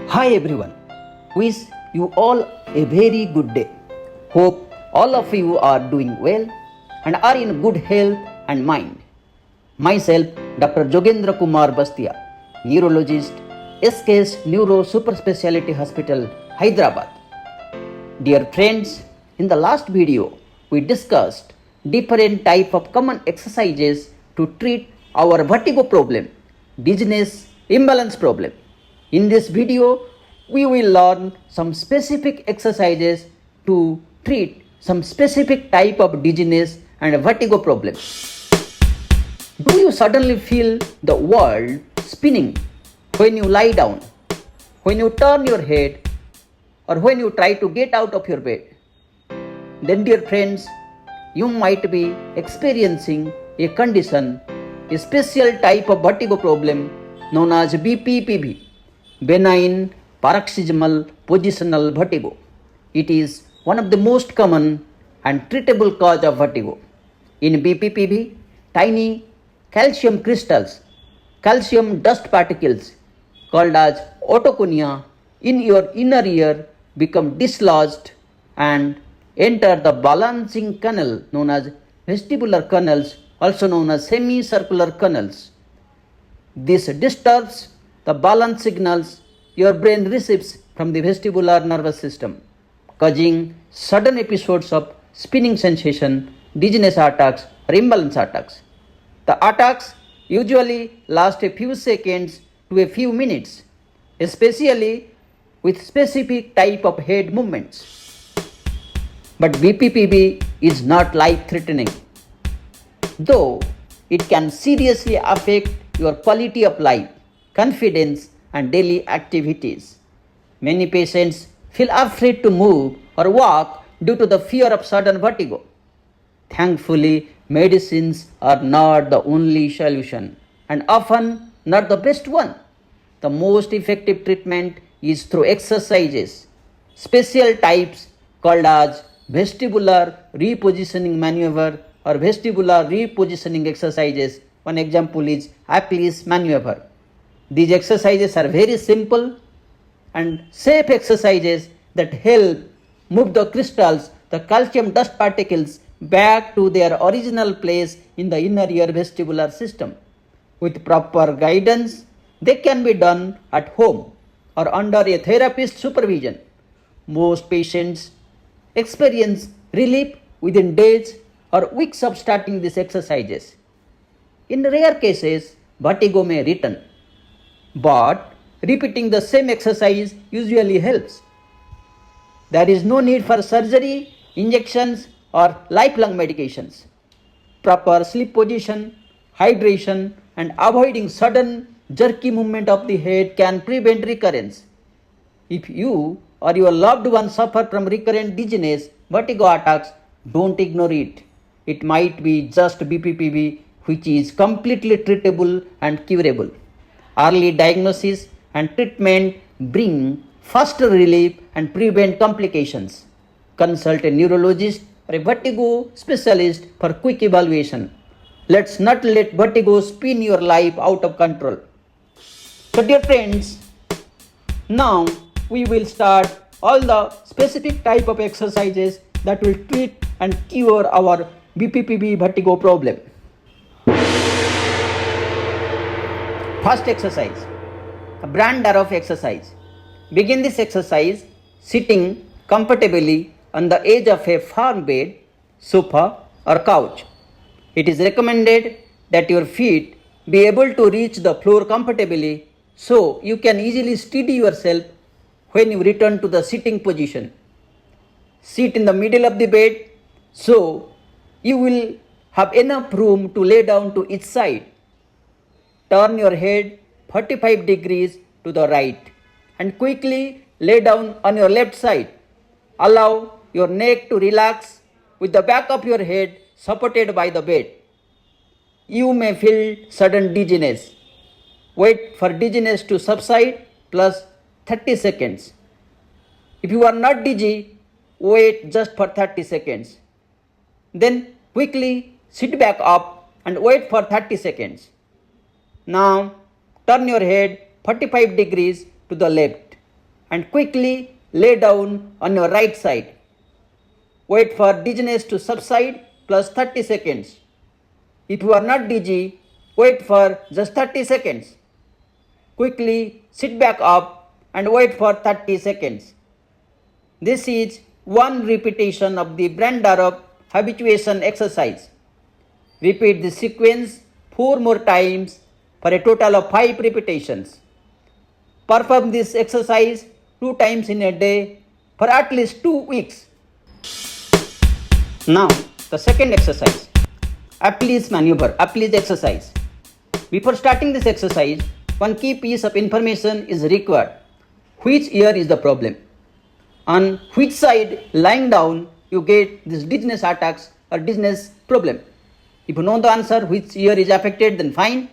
Hi everyone, wish you all a very good day. Hope all of you are doing well and are in good health and mind. Myself, Dr. Jogendra Kumar Bastia, neurologist, SKS Neuro Super Speciality Hospital, Hyderabad. Dear friends, in the last video, we discussed different type of common exercises to treat our vertigo problem, dizziness imbalance problem. In this video, we will learn some specific exercises to treat some specific type of dizziness and vertigo problem. Do you suddenly feel the world spinning when you lie down, when you turn your head, or when you try to get out of your bed? Then, dear friends, you might be experiencing a condition, a special type of vertigo problem known as BPPV, benign paroxysmal positional vertigo. It is one of the most common and treatable cause of vertigo. In BPPV, tiny calcium crystals, calcium dust particles called as otoconia in your inner ear become dislodged and enter the balancing canal known as vestibular canals, also known as semicircular canals. This disturbs the balance signals your brain receives from the vestibular nervous system, causing sudden episodes of spinning sensation, dizziness attacks, or imbalance attacks. The attacks usually last a few seconds to a few minutes, especially with specific type of head movements. But BPPV is not life-threatening, though it can seriously affect your quality of life, confidence, and daily activities. Many patients feel afraid to move or walk due to the fear of sudden vertigo. Thankfully, medicines are not the only solution and often not the best one. The most effective treatment is through exercises, special types called as vestibular repositioning maneuver or vestibular repositioning exercises. One example is Epley's maneuver. These exercises are very simple and safe exercises that help move the crystals, the calcium dust particles, back to their original place in the inner ear vestibular system. With proper guidance, they can be done at home or under a therapist's supervision. Most patients experience relief within days or weeks of starting these exercises. In rare cases, vertigo may return, but repeating the same exercise usually helps. There is no need for surgery, injections, or lifelong medications. Proper sleep position, hydration, and avoiding sudden jerky movement of the head can prevent recurrence. If you or your loved one suffer from recurrent dizziness, vertigo attacks, don't ignore it. It might be just BPPV, which is completely treatable and curable. Early diagnosis and treatment bring faster relief and prevent complications. Consult a neurologist or a vertigo specialist for quick evaluation. Let's not let vertigo spin your life out of control. So dear friends, now we will start all the specific type of exercises that will treat and cure our BPPV vertigo problem. First exercise, a Brandt-Daroff exercise. Begin this exercise sitting comfortably on the edge of a firm bed, sofa, or couch. It is recommended that your feet be able to reach the floor comfortably so you can easily steady yourself when you return to the sitting position. Sit in the middle of the bed so you will have enough room to lay down to each side. Turn your head 45 degrees to the right and quickly lay down on your left side. Allow your neck to relax with the back of your head supported by the bed. You may feel sudden dizziness. Wait for dizziness to subside plus 30 seconds. If you are not dizzy, wait just for 30 seconds. Then quickly sit back up and wait for 30 seconds. Now turn your head 45 degrees to the left and quickly lay down on your right side. Wait for dizziness to subside plus 30 seconds. If you are not dizzy, wait for just 30 seconds. Quickly sit back up and wait for 30 seconds. This is one repetition of the Brandt-Daroff habituation exercise. Repeat the sequence 4 more times for a total of 5 repetitions. Perform this exercise 2 times in a day for at least 2 weeks. Now, the second exercise, Epley's maneuver, Epley's exercise. Before starting this exercise, one key piece of information is required. Which ear is the problem? On which side lying down you get this dizziness attacks or dizziness problem? If you know the answer, which ear is affected, then fine.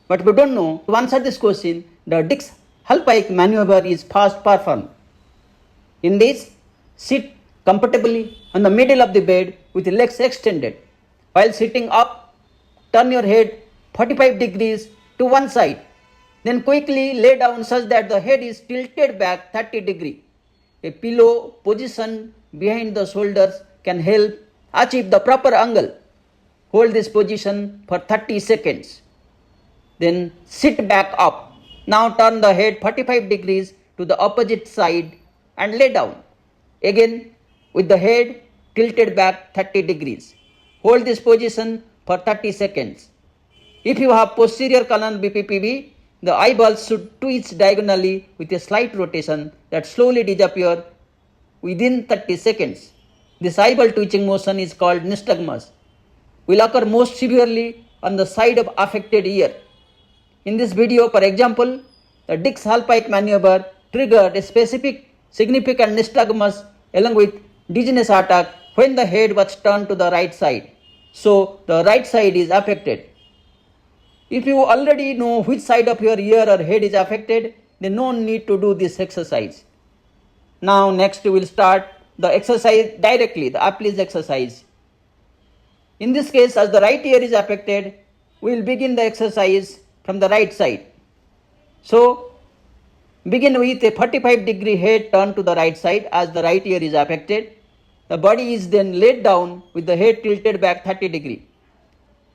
But if you don't know, to answer this question, the Dix-Hallpike maneuver is fast performed. In this, sit comfortably on the middle of the bed with the legs extended. While sitting up, turn your head 45 degrees to one side. Then quickly lay down such that the head is tilted back 30 degrees. A pillow position behind the shoulders can help achieve the proper angle. Hold this position for 30 seconds. Then sit back up. Now turn the head 45 degrees to the opposite side and lay down. Again with the head tilted back 30 degrees. Hold this position for 30 seconds. If you have posterior column BPPV, the eyeballs should twitch diagonally with a slight rotation that slowly disappear within 30 seconds. This eyeball twitching motion is called nystagmus. Will occur most severely on the side of affected ear. In this video, for example, the Dix-Hallpike maneuver triggered a specific significant nystagmus along with dizziness attack when the head was turned to the right side. So the right side is affected. If you already know which side of your ear or head is affected, then no need to do this exercise. Now next we will start the exercise directly, the Epley's exercise. In this case, as the right ear is affected, we will begin the exercise from the right side. So begin with a 45-degree head turned to the right side as the right ear is affected. The body is then laid down with the head tilted back 30 degrees.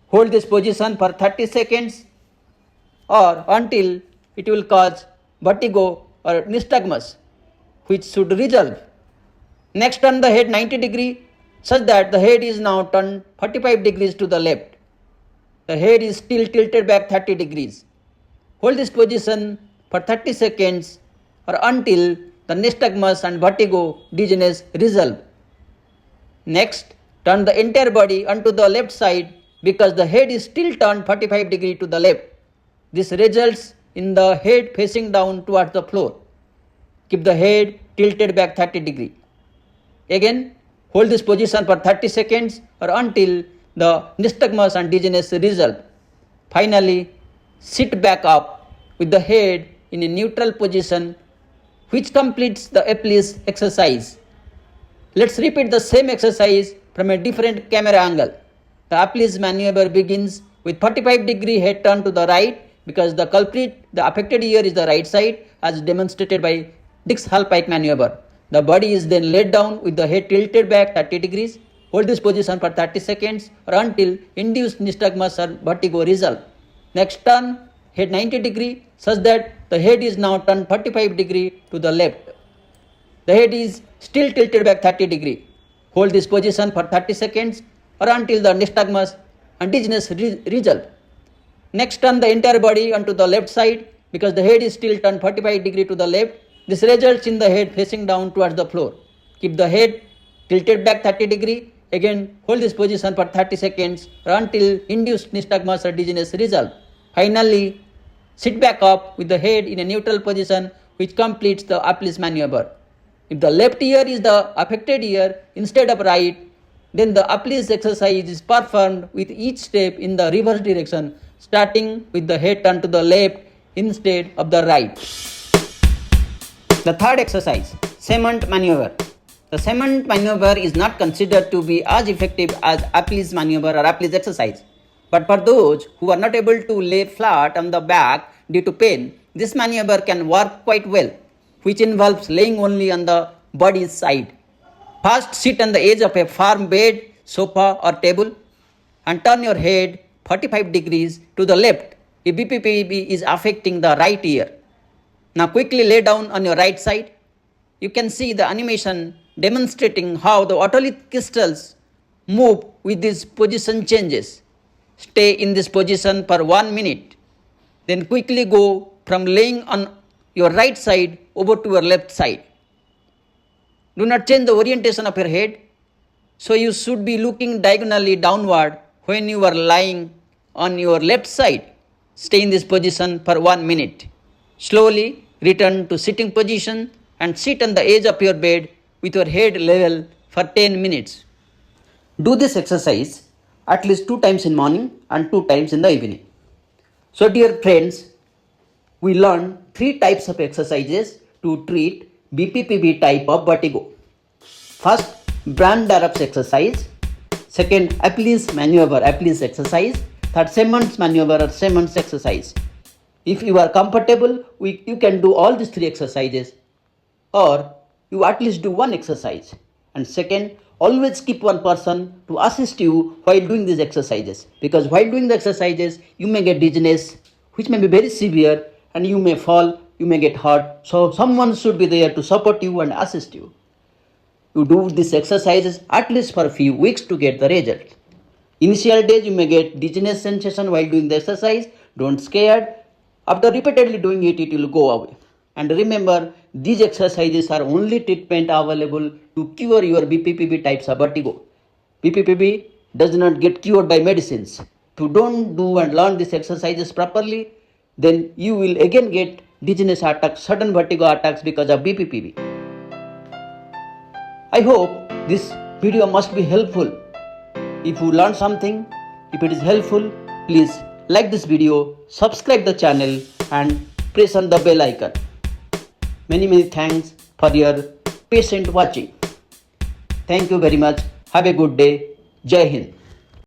Hold this position for 30 seconds or until it will cause vertigo or nystagmus, which should resolve. Next, turn the head 90 degrees such that the head is now turned 45 degrees to the left. The head is still tilted back 30 degrees. Hold this position for 30 seconds or until the nystagmus and vertigo dizziness resolve. Next, turn the entire body onto the left side because the head is still turned 45 degrees to the left. This results in the head facing down towards the floor. Keep the head tilted back 30 degrees. Again, hold this position for 30 seconds or until the nystagmus and dizziness resolve. Finally, sit back up with the head in a neutral position, which completes the Epley's exercise. Let's repeat the same exercise from a different camera angle. The Epley's maneuver begins with 45-degree head turned to the right because the culprit, the affected ear, is the right side as demonstrated by Dix-Hallpike maneuver. The body is then laid down with the head tilted back 30 degrees. Hold this position for 30 seconds or until induced nystagmus or vertigo resolve. Next, turn head 90 degrees such that the head is now turned 45 degrees to the left. The head is still tilted back 30 degrees. Hold this position for 30 seconds or until the nystagmus and dizziness resolve. Next, turn the entire body onto the left side because the head is still turned 45 degrees to the left. This results in the head facing down towards the floor. Keep the head tilted back 30 degrees. Again, hold this position for 30 seconds or until induced nystagmus or dizziness resolve. Finally, sit back up with the head in a neutral position, which completes the Epley's maneuver. If the left ear is the affected ear instead of right, then the Epley's exercise is performed with each step in the reverse direction, starting with the head turned to the left instead of the right. The third exercise, Semont maneuver. The Semont maneuver is not considered to be as effective as Epley's maneuver or Epley's exercise. But for those who are not able to lay flat on the back due to pain, this maneuver can work quite well. which involves laying only on the body's side. First, sit on the edge of a firm bed, sofa or table and turn your head 45 degrees to the left if BPPV is affecting the right ear. Now quickly lay down on your right side. You can see the animation demonstrating how the otolith crystals move with these position changes. Stay in this position for 1 minute. Then quickly go from laying on your right side over to your left side. Do not change the orientation of your head. So you should be looking diagonally downward when you are lying on your left side. Stay in this position for 1 minute. Slowly return to sitting position and sit on the edge of your bed with your head level for 10 minutes. Do this exercise at least 2 times in morning and 2 times in the evening. So dear friends, we learned 3 types of exercises to treat BPPV type of vertigo. First, Brandt-Daroff's exercise. Second, Epley's maneuver, Epley's exercise. Third, Semont's maneuver or Semont's exercise. If you are comfortable, you can do all these 3 exercises, or you at least do 1 exercise. And second, always keep 1 person to assist you while doing these exercises, because while doing the exercises you may get dizziness, which may be very severe, and you may fall, you may get hurt. So someone should be there to support you and assist you. You do these exercises at least for a few weeks to get the result. Initial days you may get dizziness sensation while doing the exercise. Don't scared. After repeatedly doing it, it will go away. And remember, these exercises are only treatment available to cure your BPPV types of vertigo. BPPV does not get cured by medicines. If you don't do and learn these exercises properly, then you will again get dizziness attacks, sudden vertigo attacks because of BPPV. I hope this video must be helpful. If you learn something, if it is helpful, please like this video, subscribe the channel and press on the bell icon. Many thanks for your patient watching. Thank you very much. Have a good day. Jai Hind.